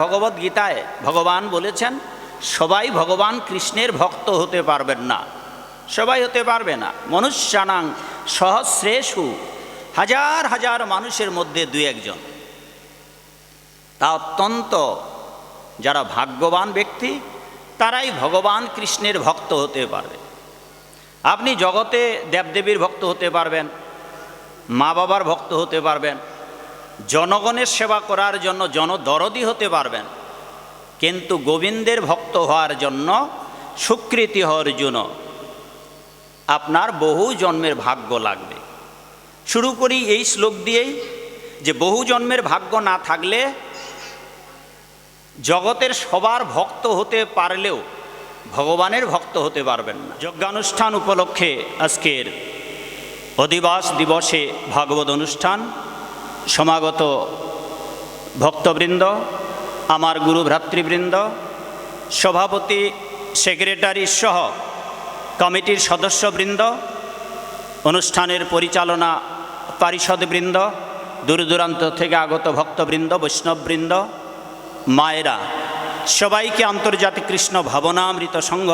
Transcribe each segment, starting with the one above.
ভগবদ গীতায় ভগবান বলেছেন সবাই ভগবান কৃষ্ণের ভক্ত হতে পারবেন না, সবাই হতে পারবে না। মনুষ্যানাং সহস্রেষু, হাজার হাজার মানুষের মধ্যে দুই একজন, তা অত্যন্ত যারা ভাগ্যবান ব্যক্তি তারাই ভগবান কৃষ্ণের ভক্ত হতে পারবে। আপনি জগতে দেবদেবীর ভক্ত হতে পারবেন, মা বাবার ভক্ত হতে পারবেন, জনগণের সেবা করার জন্য জনদরদি হতে পারবেন, কিন্তু গোবিন্দের ভক্ত হওয়ার জন্য স্বীকৃতি হওয়ার জন্য আপনার বহু জন্মের ভাগ্য লাগবে। শুরু করি এই শ্লোক দিয়েই যে বহু জন্মের ভাগ্য না থাকলে জগতের সবার ভক্ত হতে পারলেও ভগবানের ভক্ত হতে পারবেন না। যজ্ঞানুষ্ঠান উপলক্ষে আজকের অধিবাস দিবসে ভাগবত অনুষ্ঠান, সমাগত ভক্তবৃন্দ, আমার গুরু ভ্রাতৃবৃন্দ, সভাপতি সেক্রেটারি সহ কমিটির সদস্যবৃন্দ, অনুষ্ঠানের পরিচালনা পারিষদবৃন্দ, দূর দূরান্ত থেকে আগত ভক্তবৃন্দ, বৈষ্ণববৃন্দ, মায়েরা, সবাইকে আন্তর্জাতিক কৃষ্ণ ভাবনামৃত সংঘ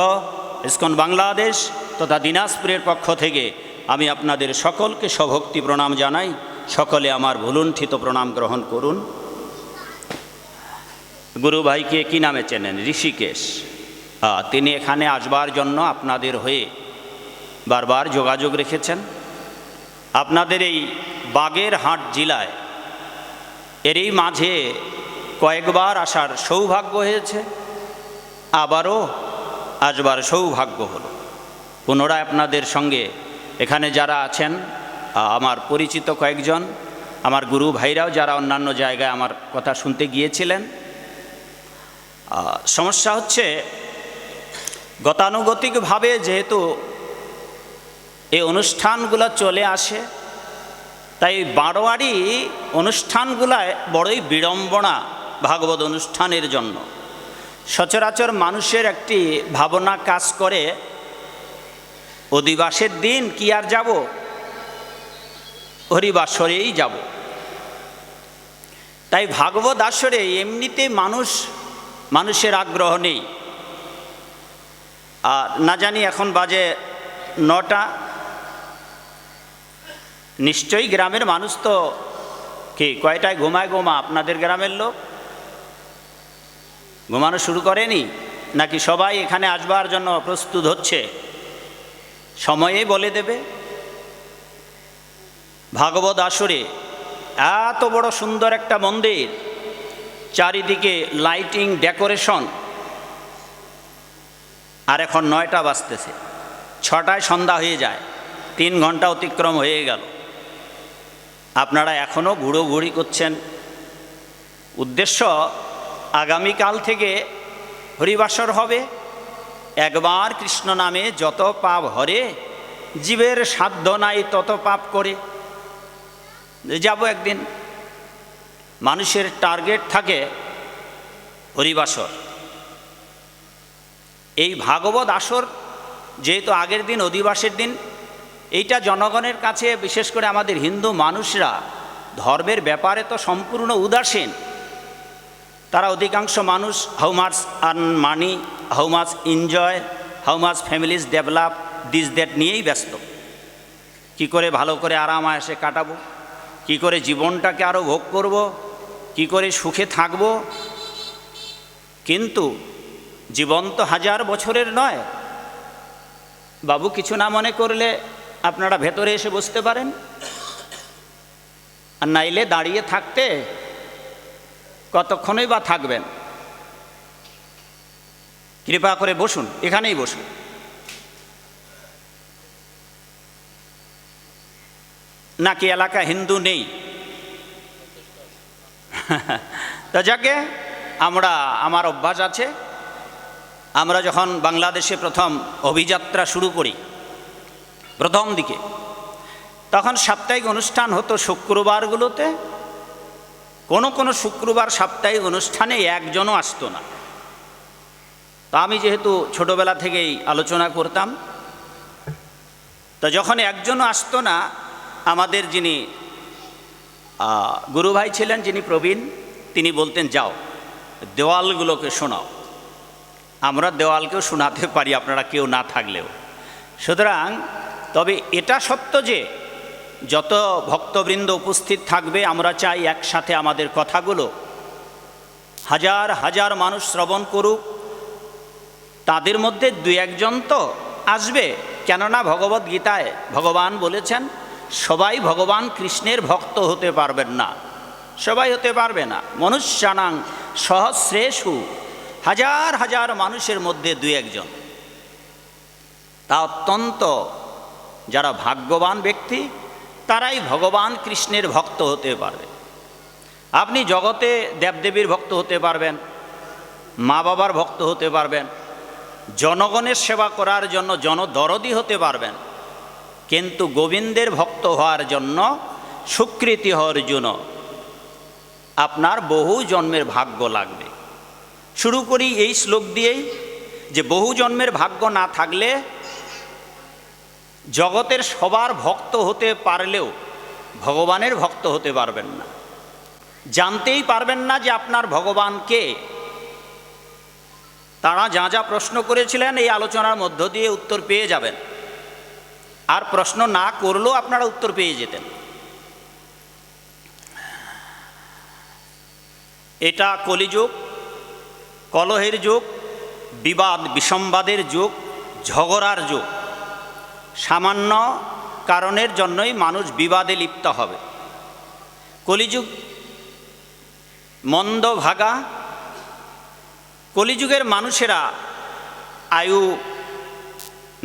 ইসকন বাংলাদেশ তথা দিনাজপুরের পক্ষ থেকে আমি আপনাদের সকলকে সভক্তি প্রণাম জানাই। সকলে আমার ভুলুণ্ঠিত প্রণাম গ্রহণ করুন। গুরু ভাইকে কী নামে চেনেন? ঋষিকেশ। তিনি এখানে আসবার জন্য আপনাদের হয়ে বারবার যোগাযোগ রেখেছেন। আপনাদের এই বাগেরহাট জেলায় এরই মাঝে কয়েকবার আসার সৌভাগ্য হয়েছে, আবারও আসবার সৌভাগ্য হলো। পুনরায় আপনাদের সঙ্গে এখানে যারা আছেন আমার পরিচিত কয়েকজন, আমার গুরু ভাইরাও যারা অন্যান্য জায়গায় আমার কথা শুনতে গিয়েছিলেন। সমস্যা হচ্ছে গতানুগতিকভাবে যেহেতু এই অনুষ্ঠানগুলো চলে আসে, তাই বারোয়ারি অনুষ্ঠানগুলায় বড়ই বিড়ম্বনা ভাগবত অনুষ্ঠানের জন্য। সচরাচর মানুষের একটি ভাবনা কাজ করে, অধিবাসের দিন কি আর যাব, হরিবাসরেই যাব। তাই ভাগবত আসরে এমনিতে মানুষের আগ্রহ নেই। আর না জানি এখন বাজে 9টা, নিশ্চয়ই গ্রামের মানুষ তো কি কয়টায় ঘুমায় আপনাদের গ্রামের লোক ঘুমানো শুরু করেনি নাকি সবাই এখানে আসবার জন্য প্রস্তুত হচ্ছে? সময়ে বলে দেবে। ভাগবত আসরে এত বড় সুন্দর একটা মন্দির, চারিদিকে লাইটিং ডেকোরেশন, আর এখন 9টা বাজতেছে, 6টায় সন্ধ্যা হয়ে যায়, 3 ঘন্টা অতিক্রম হয়ে গেল। আপনারা এখনও ঘুরোঘুরি করছেন। উদ্দেশ্য আগামীকাল থেকে হরিবাসর হবে। একবার কৃষ্ণ নামে যত পাপ হরে, জীবের সাধ্য নাই তত পাপ করে যাব একদিন। মানুষের টার্গেট থাকে হরিবাসর। এই ভাগবত আসর যেহেতু আগের দিন অধিবাসের দিন, এইটা জনগণের কাছে, বিশেষ করে আমাদের হিন্দু মানুষরা ধর্মের ব্যাপারে তো সম্পূর্ণ উদাসীন। তারা অধিকাংশ মানুষ how much earn money, how much enjoy, how much families develop, this that নিয়েই ব্যস্ত। কি করে ভালো করে আরাম আয়েশে কাটাবো, কি করে জীবনটাকে আরও ভোগ করব, কি করে সুখে থাকব। কিন্তু জীবন তো 1000 বছরের নয়। বাবু কিছু না মনে করলে আপনারা ভেতরে এসে বসতে পারেন, আর নাইলে দাঁড়িয়ে থাকতে কতক্ষণই বা থাকবেন? কৃপা করে বসুন, এখানেই বসুন। নাকি এলাকা হিন্দু নেই? তা যাকে আমার অভ্যাস আছে, আমরা যখন বাংলাদেশে প্রথম অভিযাত্রা শুরু করি প্রথম দিকে, তখন সাপ্তাহিক অনুষ্ঠান হতো শুক্রবারগুলোতে। কোনো শুক্রবার সাপ্তাহিক অনুষ্ঠানে একজনও আসতো না। তা আমি যেহেতু ছোটবেলা থেকেই আলোচনা করতাম, তা যখন একজনও আসতো না, আমাদের যিনি গুরু ভাই ছিলেন, যিনি প্রবীণ, তিনি বলতেন যাও দেওয়ালগুলোকে শোনাও। আমরা দেওয়ালকেও শোনাতে পারি, আপনারা কেউ না থাকলেও। সুতরাং তবে এটা সত্য যে যত ভক্তবৃন্দ উপস্থিত থাকবে, আমরা চাই একসাথে আমাদের কথাগুলো হাজার হাজার মানুষ শ্রবণ করুক। তাদের মধ্যে দু একজন তো আসবে, কেননা ভগবদ্গীতায় ভগবান বলেছেন সবাই ভগবান কৃষ্ণের ভক্ত হতে পারবেন না, সবাই হতে পারবে না। মনুষ্যানাং সহস্রেষু, হাজার হাজার মানুষের মধ্যে দু একজন, তা অত্যন্ত যারা ভাগ্যবান ব্যক্তি তারাই ভগবান কৃষ্ণের ভক্ত হতে পারবে। আপনি জগতে দেবদেবীর ভক্ত হতে পারবেন, মা বাবার ভক্ত হতে পারবেন, জনগণের সেবা করার জন্য জনদরদি হতে পারবেন, কিন্তু গোবিন্দের ভক্ত হওয়ার জন্য, স্বীকৃতি হওয়ার জন্য আপনার বহু জন্মের ভাগ্য লাগবে। শুরু করি এই শ্লোক দিয়েই যে বহু জন্মের ভাগ্য না থাকলে জগতের সবার ভক্ত হতে পারলেও ভগবানের ভক্ত হতে পারবেন না, জানতেই পারবেন না যে আপনার ভগবান কে। তারা যা যা প্রশ্ন করেছিলেন এই আলোচনার মধ্য দিয়ে উত্তর পেয়ে যাবেন, আর প্রশ্ন না করলেও আপনারা উত্তর পেয়ে যেতেন। এটা কলিযুগ, কলহের যুগ, বিবাদ বিসম্বাদের যুগ, ঝগড়ার যুগ। সামান্য কারণের জন্যই মানুষ বিবাদে লিপ্ত হবে। কলিযুগ মন্দ ভাগা, কলিযুগের মানুষেরা আয়ু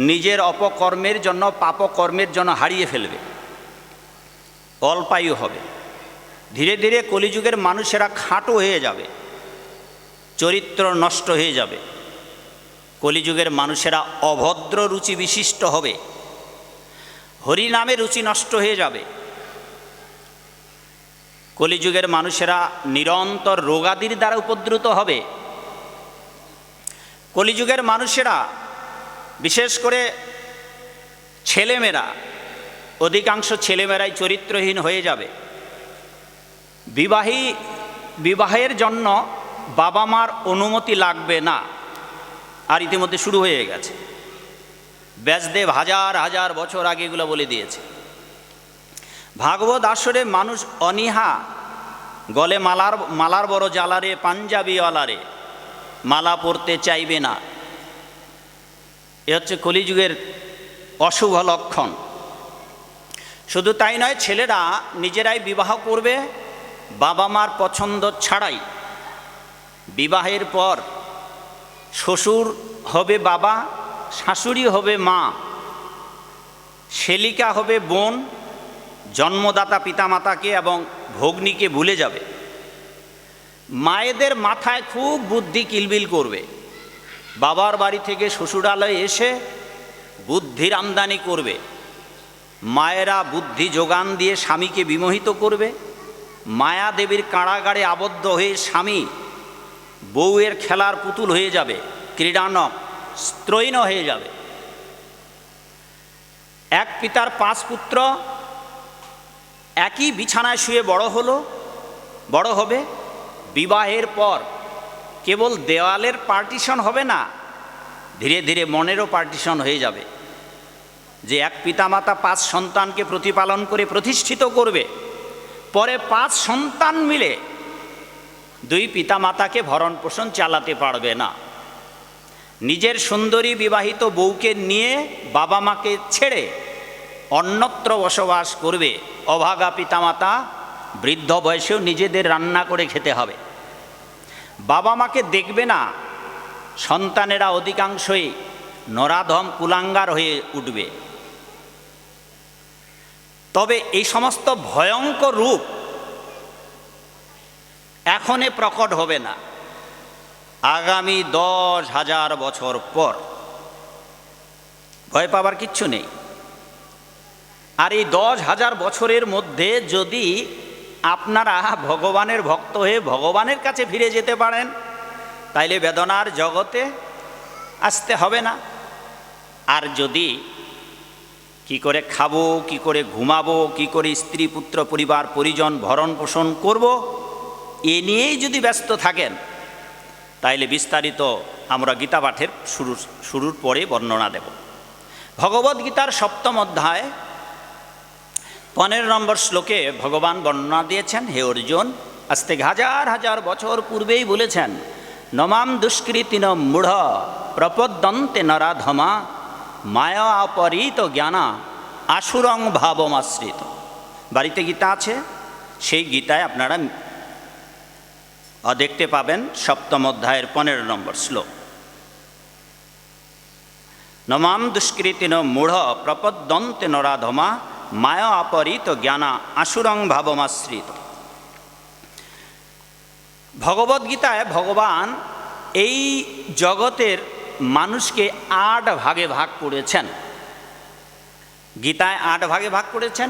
নিজের অপকর্মের জন্য, পাপকর্মের জন্য হারিয়ে ফেলবে, অল্পায়ু হবে। ধীরে ধীরে কলিযুগের মানুষেরা খাটো হয়ে যাবে, চরিত্র নষ্ট হয়ে যাবে। কলিযুগের মানুষেরা অভদ্র রুচি বিশিষ্ট হবে, হরিনামে রুচি নষ্ট হয়ে যাবে। কলিযুগের মানুষেরা নিরন্তর রোগাদির দ্বারা উপদ্রুত হবে। কলিযুগের মানুষেরা, বিশেষ করে ছেলেমেয়েরা, অধিকাংশ ছেলেমেয়েরাই চরিত্রহীন হয়ে যাবে। বিবাহের জন্য বাবা মার অনুমতি লাগবে না, আর ইতিমধ্যে শুরু হয়ে গেছে। ব্যাসদেব হাজার হাজার বছর আগে এগুলো বলে দিয়েছে। ভাগবত আসরে মানুষ অনীহা, গলে মালার বড় জ্বালারে, পাঞ্জাবিওয়ালারে মালা পরতে চাইবে না। এ হচ্ছে কলিযুগের অশুভ লক্ষণ। শুধু তাই নয়, ছেলেরা নিজেরাই বিবাহ করবে বাবা মার পছন্দ ছাড়াই। বিবাহের পর শ্বশুর হবে বাবা, শাশুড়ি হবে মা, শ্যালিকা হবে বোন, জন্মদাতা পিতামাতাকে এবং ভগ্নীকে ভুলে যাবে। মায়েদের মাথায় খুব বুদ্ধি কিলবিল করবে, বাবার বাড়ি থেকে শ্বশুরালয়ে এসে বুদ্ধির আমদানি করবে। মায়েরা বুদ্ধি যোগান দিয়ে স্বামীকে বিমোহিত করবে। মায়া দেবীর কারাগারে আবদ্ধ হয়ে স্বামী বউয়ের খেলার পুতুল হয়ে যাবে, ক্রীড়ানক, স্ত্রৈণ হয়ে যাবে। এক পিতার 5 পুত্র একই বিছানায় শুয়ে বড় হবে। বিবাহের পর কেবল দেওয়ালের পার্টিশন হবে না, ধীরে ধীরে মনেরও পার্টিশন হয়ে যাবে। যে এক পিতামাতা 5 সন্তানকে প্রতিপালন করে প্রতিষ্ঠিত করবে, পরে 5 সন্তান মিলে 2 পিতামাতাকে ভরণ পোষণ চালাতে পারবে না। নিজের সুন্দরী বিবাহিত বউকে নিয়ে বাবা মাকে ছেড়ে অন্যত্র বসবাস করবে। অভাগা পিতামাতা বৃদ্ধ বয়সেও নিজেদের রান্না করে খেতে হবে। বাবা মাকে দেখবে না, সন্তানেরা অধিকাংশই নরাধম কুলাঙ্গার হয়ে উঠবে। তবে এই সমস্ত ভয়ঙ্কর রূপ এখনে প্রকট হবে না, আগামী 10,000 বছর পর। ভয় পাবার কিচ্ছু নেই। আর এই 10,000 বছরের মধ্যে যদি আপনারা ভগবানের ভক্ত হয়ে ভগবানের কাছে ফিরে যেতে পারেন, তাইলে বেদনার জগতে আসতে হবে না। আর যদি কি করে খাবো, কি করে ঘুমাবো, কি করে স্ত্রী পুত্র পরিবার পরিজন ভরণ পোষণ করব, এ নিয়েই যদি ব্যস্ত থাকেন, তাইলে বিস্তারিত আমরা গীতা পাঠের শুরুর পরে বর্ণনা দেব। ভগবদ্গীতার 7ম অধ্যায় 15 নম্বর শ্লোকে ভগবান বর্ণনা দিয়েছেন, হে অর্জুন, আজ থেকে হাজার হাজার বছর পূর্বেই বলেছেন, নমাম দুষ্কৃতিন মূঢ় প্রপদ্যন্তে নরাধমা মায়া অপরিত জ্ঞানা আসুরং ভাবমাশ্রিত। বাড়িতে গীতা আছে, সেই গীতায় আপনারা দেখতে পাবেন 7ম অধ্যায়ের 15 নম্বর শ্লোক। নমাম দুষ্কৃতিন মূঢ় প্রপদ্যন্তে নরাধমা মায়া অপরিত জ্ঞানা আসুরং ভাবমাশ্রিত। ভগবদ্গীতায় ভগবান এই জগতের মানুষকে 8 ভাগে ভাগ করেছেন। গীতায় 8 ভাগে ভাগ করেছেন,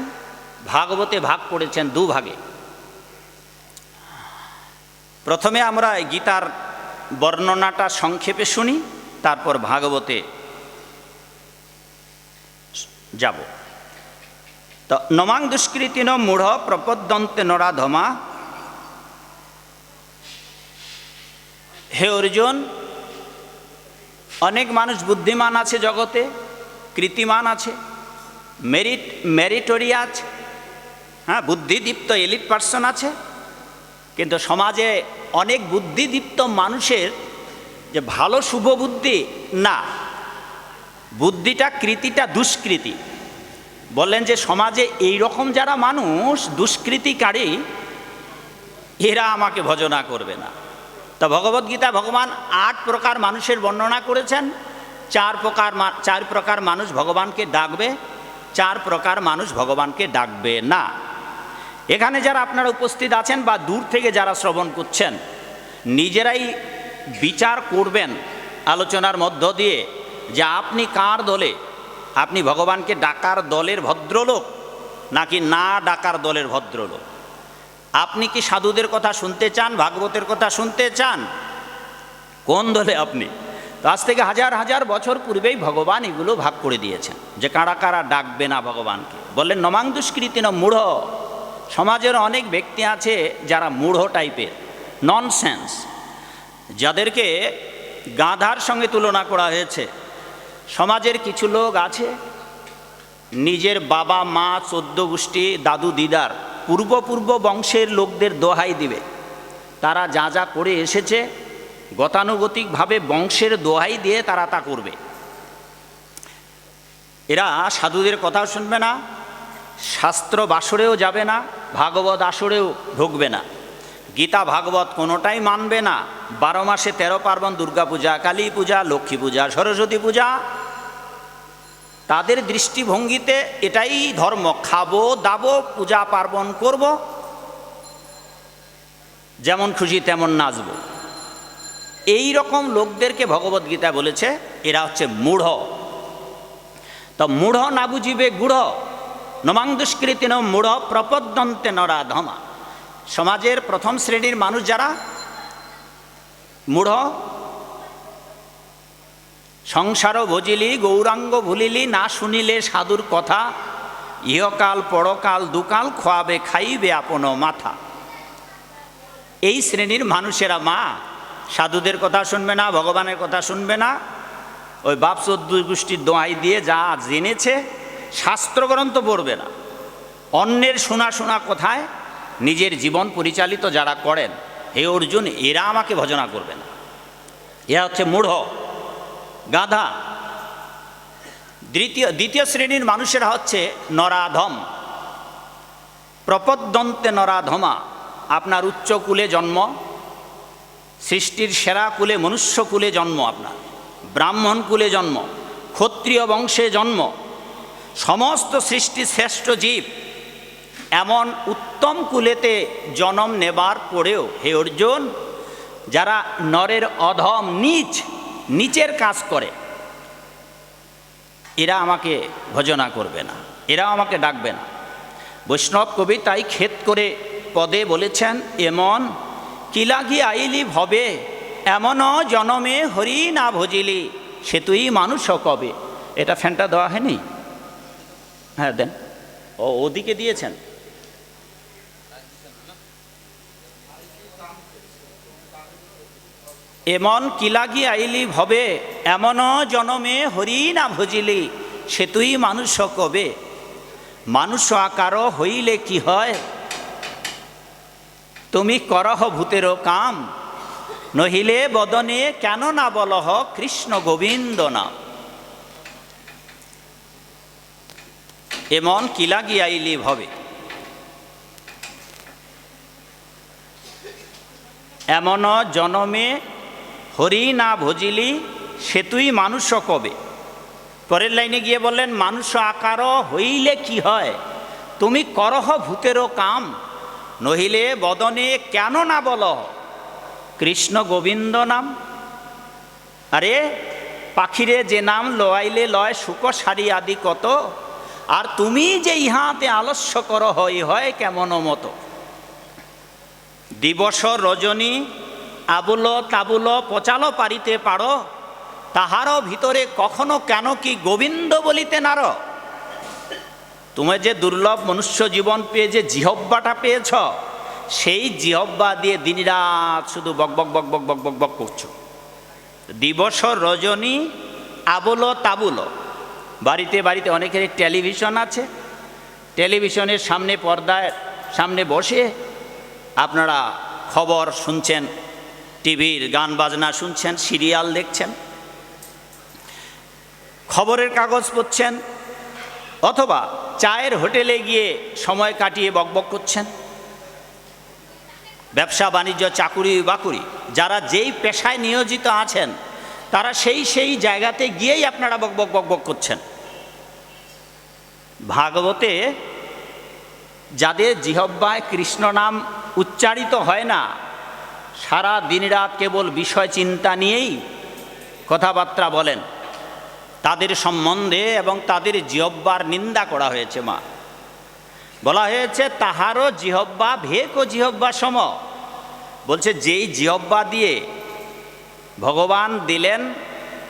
ভাগবতে ভাগ করেছেন 2 ভাগে। প্রথমে আমরা গীতার বর্ণনাটা সংক্ষেপে শুনি, তারপর ভাগবতে যাব। তো নমাং দুষ্কৃতিন মূঢ় প্রপদ্যন্তে নরাধমা, হে অর্জুন, অনেক মানুষ বুদ্ধিমান আছে জগতে, কৃতিমান আছে, মেরিটোরিয়াস, হ্যাঁ, বুদ্ধিদীপ্ত এলিট পার্সন আছে। কিন্তু সমাজে অনেক বুদ্ধিদীপ্ত মানুষের যে ভালো শুভ বুদ্ধি না, বুদ্ধিটা কৃতিটা দুষ্কৃতি। বললেন যে সমাজে এই রকম যারা মানুষ দুষ্কৃতিকারী, এরা আমাকে ভজনা করবে না। তো ভগবদ্গীতা ভগবান 8 প্রকার মানুষের বর্ণনা করেছেন। 4 প্রকার মানুষ ভগবানকে ডাকবে, 4 প্রকার মানুষ ভগবানকে ডাকবে না। এখানে যারা আপনারা উপস্থিত আছেন বা দূর থেকে যারা শ্রবণ করছেন, নিজেরাই বিচার করবেন আলোচনার মধ্য দিয়ে যে আপনি কার দলে, আপনি ভগবানকে ডাকার দলের ভদ্রলোক নাকি না ডাকার দলের ভদ্রলোক। আপনি কি সাধুদের কথা শুনতে চান, ভাগবতের কথা শুনতে চান, কোন দলে আপনি? তো আজ থেকে হাজার হাজার বছর পূর্বেই ভগবান এগুলো ভাগ করে দিয়েছেন যে কারা কারা ডাকবে না ভগবানকে। বললেন নমাং দুষ্কৃতিন মূঢ়। সমাজের অনেক ব্যক্তি আছে যারা মূঢ় টাইপের, ননসেন্স, যাদেরকে গাধার সঙ্গে তুলনা করা হয়েছে। সমাজের কিছু লোক আছে নিজের বাবা মা 14 গোষ্ঠী দাদু দিদার পূর্ব বংশের লোকদের দোহাই দিবে। তারা যা যা করে এসেছে গতানুগতিকভাবে বংশের দোহাই দিয়ে তারা তা করবে। এরা সাধুদের কথাও শুনবে না, শাস্ত্র বাসরেও যাবে না, ভাগবত আসরেও ঢুকবে না, গীতা ভাগবত কোনোটাই মানবে না। 12 মাসে 13 পার্বণ, দুর্গা পূজা, কালী পূজা, লক্ষ্মী পূজা, সরস্বতী পূজা, তাদের দৃষ্টিভঙ্গিতে এটাই ধর্ম। খাবো দাবো, পূজা পার্বণ করব, যেমন খুশি তেমন নাচব। এই রকম লোকদেরকে ভগবদ্গীতা বলেছে এরা হচ্ছে মূঢ়। তো মূঢ় না বুঝিবে গূঢ়, নমাং দুষ্কৃতিন মূঢ় প্রপদ্যন্তে নরাধমা। সমাজের প্রথম শ্রেণীর মানুষ যারা মূঢ়, সংসার ভজিলি গৌরাঙ্গ ভুলিলি, না শুনিলে সাধুর কথা, ইহকাল পরকাল দুকাল খোয়াবে খাইবে আপন মাথা। এই শ্রেণীর মানুষেরা মা সাধুদের কথা শুনবে না, ভগবানের কথা শুনবে না, ওই বাপ 14 গোষ্ঠীর দোহাই দিয়ে যা জেনেছে শাস্ত্রগ্রন্থ পড়বে না। অন্যের শোনা কথায় নিজের জীবন পরিচালিত যারা করেন, হে অর্জুন, এরা আমাকে ভজনা করবে না। এরা হচ্ছে মূঢ়, গাধা। দ্বিতীয় শ্রেণীর মানুষেরা হচ্ছে নরাধম। প্রপদ্যন্তে নরাধমা, আপনার উচ্চ কুলে জন্ম, সৃষ্টির সেরা কুলে মনুষ্য কুলে জন্ম, আপনার ব্রাহ্মণ কুলে জন্ম, ক্ষত্রিয় বংশে জন্ম, সমস্ত সৃষ্টি শ্রেষ্ঠ জীব, এমন উত্তম কুলেতে জন্ম নেবার পরেও হে অর্জুন, যারা নরের অধম নিচের কাজ করে, এরা আমাকে ভজনা করবে না, এরা আমাকে ডাকবে না। বৈষ্ণব কবি তাই খেদ করে পদে বলেছেন, এমন কি লাগি আইলি ভবে, এমনও জনমে হরি না ভজিলি, সে তুই মানুষ কবে। এটা ফ্যানটা দেওয়া হয়নি? হ্যাঁ দেন। ওদিকে দিয়েছেন। এমন কি লাগি আইলি ভবে, এমন জনমে হরি না ভজিলি, সে তুই মানুষ কবে। মানুষ আকার হইলে কি হয়, তুমি করহ ভূতেরও কাম, নহিলে বদনে কেন না বলহ কৃষ্ণ গোবিন্দ নাম। এমন কি লাগি আইলি ভবে, এমন জনমে হরি না ভজিলি, সে তুই মানুষ কবে। পরের লাইনে গিয়ে বললেন, মানুষ আকার হইলে কি হয়, তুমি করহ ভূতেরও কাম, নহিলে বদনে কেন না বল কৃষ্ণ গোবিন্দ নাম। আরে পাখিরে যে নাম লয়াইলে লয় শুক সারি আদি কত, আর তুমি যে ইহাতে আলস্য কর হই হয় কেমন মতো। দিবস রজনী আবুল তাবুল পচালো পারিতে পারো, তাহারও ভিতরে কখনো কেন কি গোবিন্দ বলিতে নার। তুমি যে দুর্লভ মনুষ্য জীবন পেয়ে যে জিহব্বাটা পেয়েছ, সেই জিহব্বা দিয়ে দিনরাত শুধু বক বক বক বক বক বক বক করছো। দিবস রজনী আবুল তাবুল, বাড়িতে বাড়িতে অনেকের টেলিভিশন আছে, টেলিভিশনের সামনে পর্দার সামনে বসে আপনারা খবর শুনছেন, টিভির গান বাজনা শুনছেন, সিরিয়াল দেখছেন, খবরের কাগজ পড়ছেন, অথবা চায়ের হোটেলে গিয়ে সময় কাটিয়ে বকবক করছেন। ব্যবসা বাণিজ্য চাকুরি বাকুরি যারা যেই পেশায় নিয়োজিত আছেন, তারা সেই জায়গাতে গিয়েই আপনারা বকবক বকবক করছেন। ভাগবতে যাদের জিহ্বায় কৃষ্ণ নাম উচ্চারিত হয় না, সারা দিনরাত কেবল বিষয় চিন্তা নিয়েই কথাবার্তা বলেন, তাদের সম্বন্ধে এবং তাদের জিহ্বার নিন্দা করা হয়েছে। মা বলা হয়েছে তাহারও জিহ্বা ভেক ও জিহ্বা সম। বলছে যেই জিহ্বা দিয়ে ভগবান দিলেন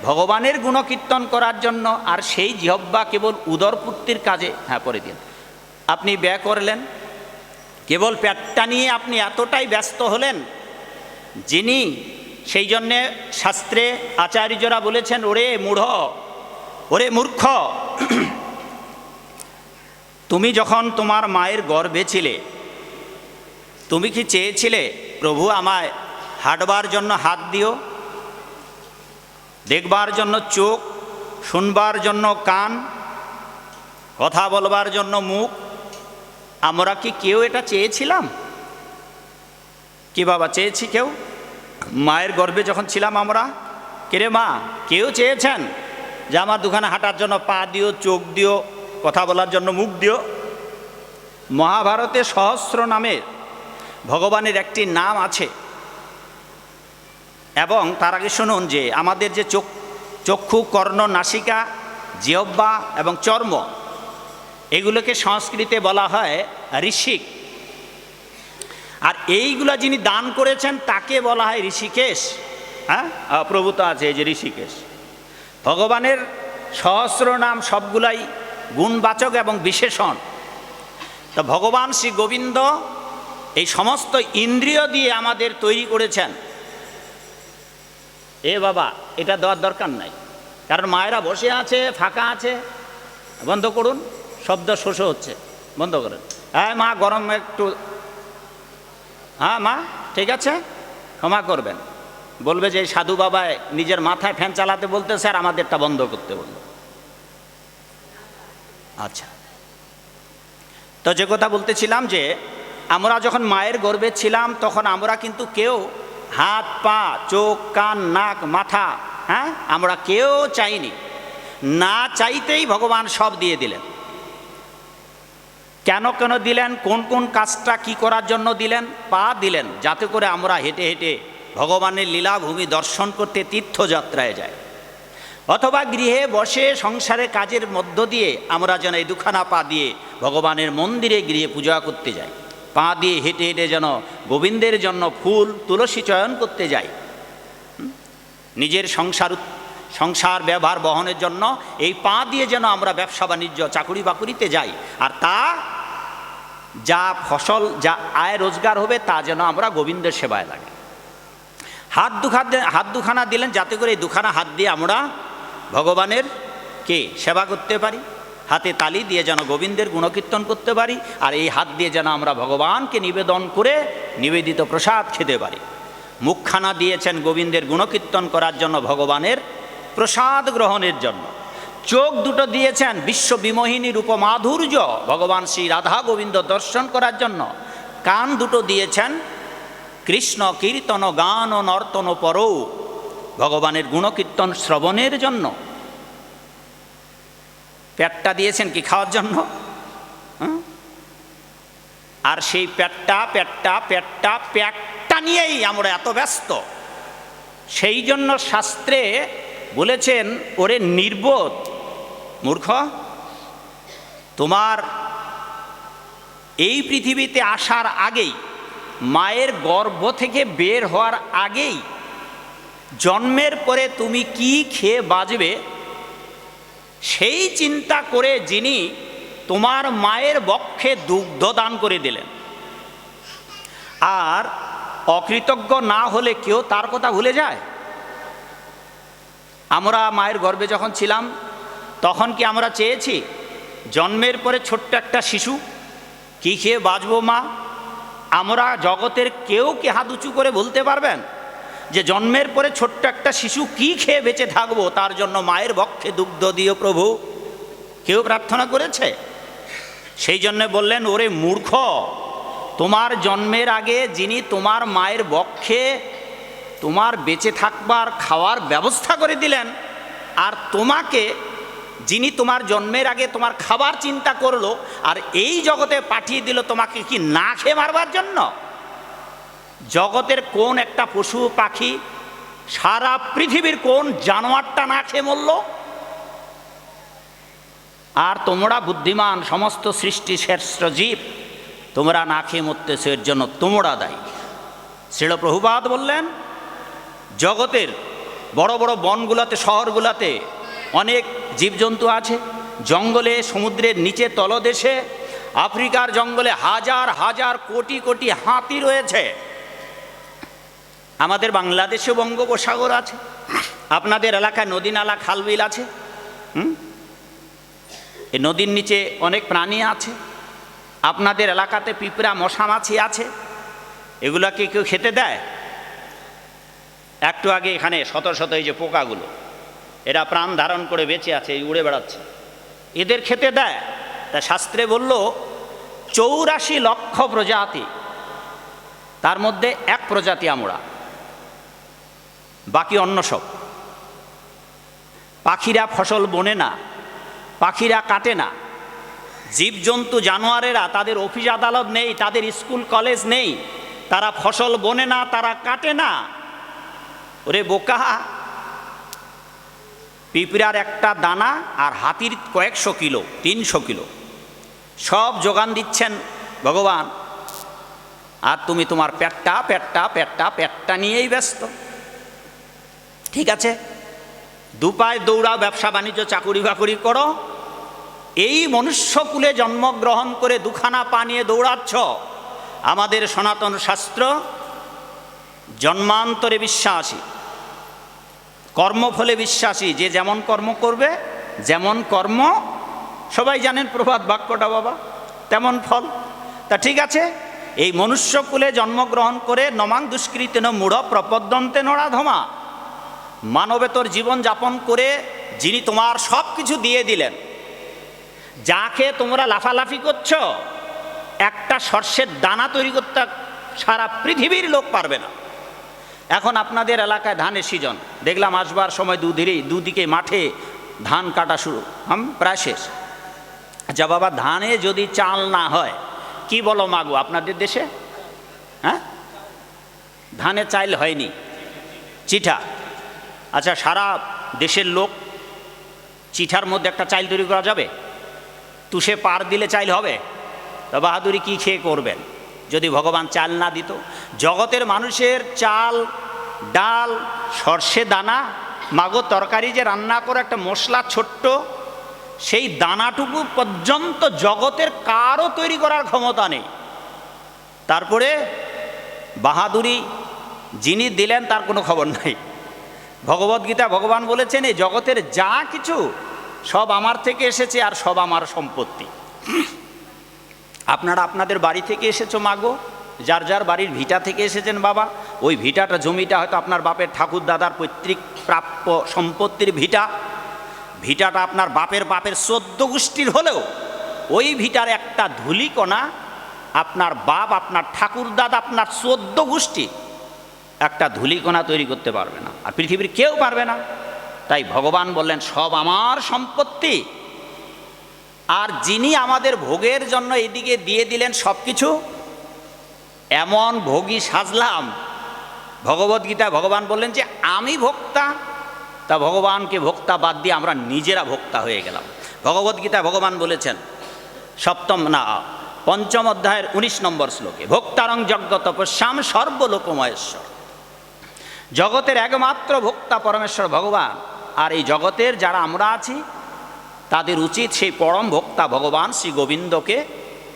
ভগবানের গুণকীর্তন করার জন্য, আর সেই জিহ্বা কেবল উদরপূর্তির কাজে, হ্যাঁ পরে দিন, আপনি ব্যয় করলেন, কেবল পেটটা নিয়ে আপনি এতটাই ব্যস্ত হলেন, যিনি সেই জন্যে শাস্ত্রে আচার্যরা বলেছেন, ওরে মূঢ়, ওরে মূর্খ, তুমি যখন তোমার মায়ের গর্ভে ছিলে, তুমি কি চেয়েছিলে প্রভু আমায় হাঁটবার জন্য হাত দিও, দেখবার জন্য চোখ, শুনবার জন্য কান, কথা বলবার জন্য মুখ? আমরা কি কেউ এটা চেয়েছিলাম? কি বাবা চেয়েছি কেউ? মায়ের গর্ভে যখন ছিলাম আমরা, কেরে মা কেউ চেয়েছেন যে আমার দুখানে হাঁটার জন্য পা দিও, চোখ দিও, কথা বলার জন্য মুখ দিও? মহাভারতে সহস্র নামের ভগবানের একটি নাম আছে। এবং তার আগে শুনুন যে আমাদের যে চক্ষু, কর্ণ, নাসিকা, জিহ্বা এবং চর্ম, এগুলোকে সংস্কৃতে বলা হয় ঋষিক। আর এইগুলা যিনি দান করেছেন তাকে বলা হয় ঋষিকেশ। হ্যাঁ, প্রভু তো আছে এই যে ঋষিকেশ। ভগবানের সহস্র নাম সবগুলাই গুণবাচক এবং বিশেষণ। তো ভগবান শ্রী গোবিন্দ এই সমস্ত ইন্দ্রিয় দিয়ে আমাদের তৈরি করেছেন। এ বাবা এটা দেওয়ার দরকার নাই, কারণ মায়েরা বসে আছে, ফাঁকা আছে। বন্ধ করুন, শব্দ শোষ হচ্ছে, বন্ধ করেন। হ্যাঁ মা গরম একটু, হ্যাঁ মা ঠিক আছে, ক্ষমা করবেন। বলবে যে সাধু বাবায় নিজের মাথায় ফ্যান চালাতে বলতে, স্যার আমাদেরটা বন্ধ করতে বলল। আচ্ছা, তো যে কথা বলতেছিলাম যে আমরা যখন মায়ের গর্ভে ছিলাম, তখন আমরা কিন্তু কেউ হাত, পা, চোখ, কান, নাক, মাথা, হ্যাঁ আমরা কেউ চাইনি। না চাইতেই ভগবান সব দিয়ে দিলেন। কেন কেন দিলেন, কোন কোন কাজটা কি করার জন্য দিলেন? পা দিলেন যাতে করে আমরা হেঁটে হেঁটে ভগবানের লীলাভূমি দর্শন করতে তীর্থযাত্রায় যাই, অথবা গৃহে বসে সংসারের কাজের মধ্য দিয়ে আমরা যেন এই দুখানা পা দিয়ে ভগবানের মন্দিরে গৃহে পূজা করতে যাই, পা দিয়ে হেঁটে হেঁটে যেন গোবিন্দের জন্য ফুল তুলসী চয়ন করতে যাই, নিজের সংসার ব্যবহার বহনের জন্য এই পা দিয়ে যেন আমরা ব্যবসা বাণিজ্য চাকুরি বাকুরিতে যাই, আর তা যা ফসল, যা আয় রোজগার হবে তা যেন আমরা গোবিন্দের সেবায় লাগে। হাত দুখানা দিলেন যাতে করে এই দুখানা হাত দিয়ে আমরা ভগবানের সেবা করতে পারি, হাতে তালি দিয়ে যেন গোবিন্দের গুণকীর্তন করতে পারি, আর এই হাত দিয়ে যেন আমরা ভগবানকে নিবেদন করে নিবেদিত প্রসাদ খেতে পারি। মুখখানা দিয়েছেন গোবিন্দের গুণকীর্তন করার জন্য, ভগবানের প্রসাদ গ্রহণের জন্য। চোখ দুটো দিয়েছেন বিশ্ববিমোহিনী রূপমাধুর্য ভগবান শ্রী রাধা গোবিন্দ দর্শন করার জন্য। কান দুটো দিয়েছেন কৃষ্ণ কীর্তন গান ও নর্তন পরৌ ভগবানের গুণকীর্তন শ্রবণের জন্য। পেটটা দিয়েছেন কি খাওয়ার জন্য? আর সেই পেটটা নিয়েই আমরা এত ব্যস্ত। সেই জন্য শাস্ত্রে বলেছেন, ওরে নির্বোধ মূর্খ, তোমার এই পৃথিবীতে আসার আগেই, মায়ের গর্ভ থেকে বের হওয়ার আগেই, জন্মের পরে তুমি কি খেয়ে বাঁচবে সেই চিন্তা করে যিনি তোমার মায়ের বক্ষে দুগ্ধ দান করে দিলেন। আর অকৃতজ্ঞ না হলে কেউ তার কথা ভুলে যায়? আমরা মায়ের গর্ভে যখন ছিলাম তখন কি আমরা চেয়েছি জন্মের পরে ছোট্ট একটা শিশু কি খেয়ে বাঁচবো মা? আমরা জগতের কেউ কি হাত উঁচু করে বলতে পারবেন যে জন্মের পরে ছোট্ট একটা শিশু কি খেয়ে বেঁচে থাকবো, তার জন্য মায়ের বক্ষে দুগ্ধ দিও প্রভু? কেউ প্রার্থনা করেছে? সেই জন্যে বললেন, ওরে মূর্খ, তোমার জন্মের আগে যিনি তোমার মায়ের বক্ষে তোমার বেঁচে থাকবার খাওয়ার ব্যবস্থা করে দিলেন, আর তোমাকে যিনি তোমার জন্মের আগে তোমার খাবার চিন্তা করলো আর এই জগতে পাঠিয়ে দিল তোমাকে কি না খেয়ে মারবার জন্য? জগতের কোন একটা পশু পাখি, সারা পৃথিবীর কোন জানোয়ারটা না খেয়ে মরল? আর তোমরা বুদ্ধিমান সমস্ত সৃষ্টি শ্রেষ্ঠ জীব, তোমরা না খেয়ে মরতেছ, এর জন্য তোমরা দায়ী। শ্রীল প্রভুপাদ বললেন, জগতের বড় বড় বনগুলোতে, শহরগুলোতে অনেক জীবজন্তু আছে, জঙ্গলে, সমুদ্রের নিচে তলদেশে, আফ্রিকার জঙ্গলে হাজার হাজার কোটি কোটি হাতি রয়েছে। আমাদের বাংলাদেশে বঙ্গোপসাগর আছে, আপনাদের এলাকায় নদী নালা খালবিল আছে, এই নদীর নিচে অনেক প্রাণী আছে। আপনাদের এলাকাতে পিঁপড়া, মশা মাছি আছে, এগুলাকে কেউ খেতে দেয়? একটু আগে এখানে শত শত এই যে পোকাগুলো, এরা প্রাণ ধারণ করে বেঁচে আছে, উড়ে বেড়াচ্ছে, এদের খেতে দেয়? তা শাস্ত্রে বলল 84 লক্ষ প্রজাতি, তার মধ্যে এক প্রজাতি আমরা, বাকি অন্য সব। পাখিরা ফসল বোনে না, পাখিরা কাটে না, জীবজন্তু জানোয়ারেরা, তাদের অফিস আদালত নেই, তাদের স্কুল কলেজ নেই, তারা ফসল বোনে না, তারা কাটে না। ওরে বোকা, পিঁপড়ার একটা দানা আর হাতির কয়েকশো কিলো, 300 কিলো সব যোগান দিচ্ছেন ভগবান, আর তুমি তোমার পেটটা নিয়েই ব্যস্ত। ঠিক আছে, দুপায় দৌড়াও, ব্যবসা বাণিজ্য, চাকুরি বাকুরি করো, এই মনুষ্যকুলে জন্মগ্রহণ করে দুখানা পা নিয়ে দৌড়াচ্ছ। আমাদের সনাতন শাস্ত্র জন্মান্তরে বিশ্বাসী, কর্মফলে বিশ্বাসী, যে যেমন কর্ম করবে, যেমন কর্ম, সবাই জানেন প্রবাদ বাক্যটা বাবা, তেমন ফল। তা ঠিক আছে, এই মনুষ্যকুলে জন্মগ্রহণ করে নমাং দুষ্কৃতেন মূঢ় প্রপদ্যন্তে নরাধমা, মানবেতর জীবন যাপন করে যিনি তোমার সব কিছু দিয়ে দিলেন, যাকে তোমরা লাফালাফি করছো, একটা সর্ষের দানা তৈরি করতে সারা পৃথিবীর লোক পারবে না। এখন আপনাদের এলাকায় ধানের সিজন, দেখলাম আসবার সময় দুদিকে মাঠে ধান কাটা শুরু, প্রায় শেষ। আচ্ছা বাবা, ধানে যদি চাল না হয় কি বলো মাগো আপনাদের দেশে? হ্যাঁ, ধানে চাল হয়নি, চিঠা। আচ্ছা, সারা দেশের লোক চিঠার মধ্যে একটা চাল তৈরি করা যাবে? তুষে পার দিলে চাল হবে? তা বাহাদুরি কি খেয়ে করবেন যদি ভগবান চাল না দিত? জগতের মানুষের চাল, ডাল, সর্ষে দানা, মাগো তরকারি যে রান্না করে একটা মশলা ছোট্ট, সেই দানাটুকু পর্যন্ত জগতের কারও তৈরি করার ক্ষমতা নেই। তারপরে বাহাদুরি যিনি দিলেন তার কোনো খবর নাই। ভগবদ্গীতা ভগবান বলেছেন এই জগতের যা কিছু সব আমার থেকে এসেছে আর সব আমার সম্পত্তি। আপনারা আপনাদের বাড়ি থেকে এসেছো মাগো, যার যার বাড়ির ভিটা থেকে এসেছেন বাবা, ওই ভিটাটা জমিটা হয়তো আপনার বাপের ঠাকুর দাদার পৈতৃক প্রাপ্য সম্পত্তির ভিটা। ভিটাটা আপনার বাপের 14 গোষ্ঠীর হলেও ওই ভিটার একটা ধূলিকণা আপনার বাপ, আপনার ঠাকুর দাদা, আপনার 14 গোষ্ঠী একটা ধূলিকণা তৈরি করতে পারবে না, আর পৃথিবীর কেউ পারবে না। তাই ভগবান বললেন সব আমার সম্পত্তি। আর যিনি আমাদের ভোগের জন্য এদিকে দিয়ে দিলেন সব কিছু, এমন ভোগী সাজলাম। ভগবদ্গীতা ভগবান বললেন যে আমি ভোক্তা, তা ভগবানকে ভোক্তা বাদ দিয়ে আমরা নিজেরা ভোক্তা হয়ে গেলাম। ভগবদ্গীতা ভগবান বলেছেন পঞ্চম অধ্যায়ের 19 নম্বর শ্লোকে, ভোক্তারং যজ্ঞ তপস্যাম সর্বলোকমহেশ্বর। জগতের একমাত্র ভোক্তা পরমেশ্বর ভগবান। আর এই জগতের যারা আমরা আছি তাদের উচিত সেই পরম ভোক্তা ভগবান শ্রী গোবিন্দকে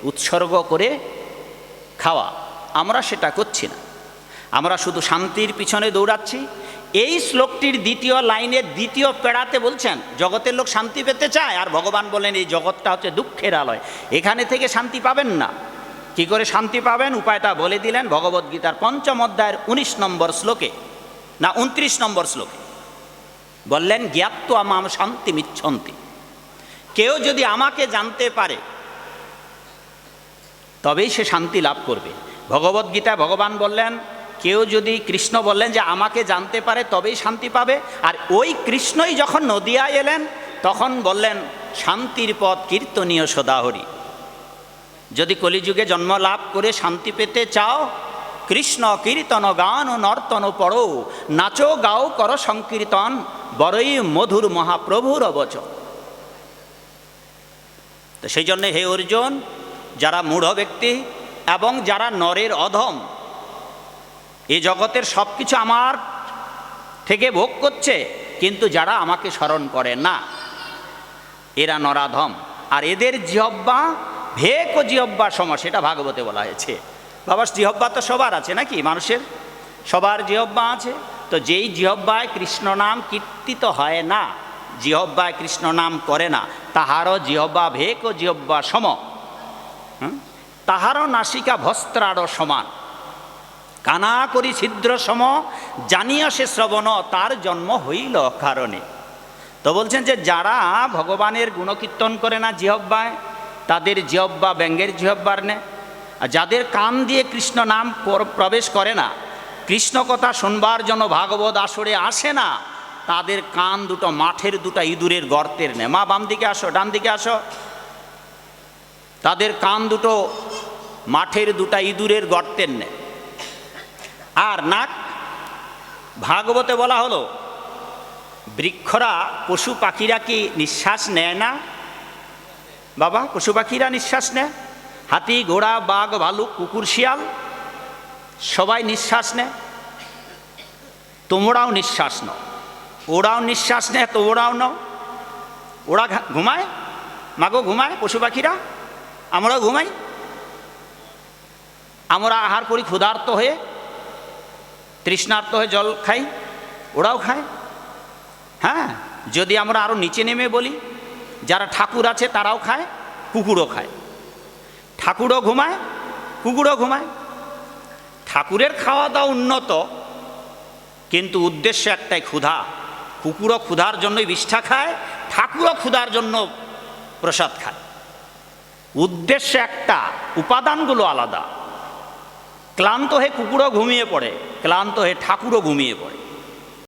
উৎসর্গ করে খাওয়া। আমরা সেটা করছি না, আমরা শুধু শান্তির পিছনে দৌড়াচ্ছি। এই শ্লোকটির দ্বিতীয় লাইনের দ্বিতীয় পেড়াতে বলছেন জগতের লোক শান্তি পেতে চায়, আর ভগবান বলেন এই জগৎটা হচ্ছে দুঃখের আলয়, এখানে থেকে শান্তি পাবেন না। কি করে শান্তি পাবেন উপায়টা বলে দিলেন ভগবদ্গীতার পঞ্চম অধ্যায়ের 19 নম্বর শ্লোকে, না 29 নম্বর শ্লোকে বললেন, জ্ঞাত্বা মাম শান্তিমিচ্ছন্তি। কেউ যদি আমাকে জানতে পারে তবেই সে শান্তি লাভ করবে। ভগবদ্গীতায় ভগবান বললেন, কেউ যদি, কৃষ্ণ বললেন যে আমাকে জানতে পারে তবেই শান্তি পাবে। আর ওই কৃষ্ণই যখন নদিয়ায় এলেন তখন বললেন শান্তির পথ কীর্তনীয় সদাহরি। যদি কলিযুগে জন্ম লাভ করে শান্তি পেতে চাও, কৃষ্ণ কীর্তন গান ও নর্তন পড়ো, নাচো গাও কর সংকীর্তন, বড়ই মধুর মহাপ্রভুর বচন। তো সেই জন্যে হে অর্জুন, যারা মূঢ় ব্যক্তি এবং যারা নরের অধম, এই জগতের সব কিছু আমার থেকে ভোগ করছে, কিন্তু যারা আমাকে স্মরণ করে না এরা নরাধম। আর এদের জিহ্বা ভেক ও জিহ্বা সম, সেটা ভাগবতে বলা হয়েছে। বাবা জিহ্বা তো সবার আছে নাকি, মানুষের সবার জিহ্বা আছে। তো যেই জিহ্বায় কৃষ্ণ নাম কীর্তিত হয় না, জিহ্বায় কৃষ্ণ নাম করে না, তাহারও জিহ্বা ভেক ও জিহ্বা সম, তাহারও নাসিকা ভস্ত্রার সমান, কানা করি ছিদ্র সম, জানিয়া সে শ্রবণ, তার জন্ম হইল কারণে। তো বলছেন যে যারা ভগবানের গুণকীর্তন করে না জিহ্বায়, তাদের জিহ্বা ব্যঙ্গের জিহ্বার নে। আর যাদের কান দিয়ে কৃষ্ণ নাম প্রবেশ করে না, কৃষ্ণ কথা শুনবার জন্য ভাগবত আসরে আসে না, তাদের কান দুটো মাঠের দুটো ইঁদুরের গর্তের নে। মা বাম দিকে আসো, ডান দিকে আসো। তাদের কান দুটো মাঠের দুটো ইঁদুরের গর্তের নে। আর নাক, ভাগবতে বলা হলো বৃক্ষরা, পশু পাখিরা কি নিঃশ্বাস নেয় না বাবা? পশু পাখিরা নিঃশ্বাস নেয়, হাতি ঘোড়া বাঘ ভালুক কুকুর শিয়াল সবাই নিঃশ্বাস নেয়। তোমরাও নিঃশ্বাস নাও, ওরাও নিঃশ্বাস নেয়, তোমরাও নাও। ওরা ঘুমায়, মাগো ঘুমায় পশু পাখিরা, আমরাও ঘুমাই। আমরা আহার করি ক্ষুধার্ত হয়ে, তৃষ্ণার্ত হয়ে জল খাই, ওরাও খায়। হ্যাঁ, যদি আমরা আরও নিচে নেমে বলি, যারা ঠাকুর আছে তারাও খায়, কুকুরও খায়। ঠাকুরও ঘুমায়, কুকুরও ঘুমায়। ঠাকুরের খাওয়া দাওয়া উন্নত, কিন্তু উদ্দেশ্য একটাই, ক্ষুধা। কুকুরও ক্ষুধার জন্যই বিষ্ঠা খায়, ঠাকুরও ক্ষুধার জন্য প্রসাদ খায়। উদ্দেশ্য একটা, উপাদানগুলো আলাদা। ক্লান্ত হয়ে কুকুরও ঘুমিয়ে পড়ে, ক্লান্ত হয়ে ঠাকুরও ঘুমিয়ে পড়ে।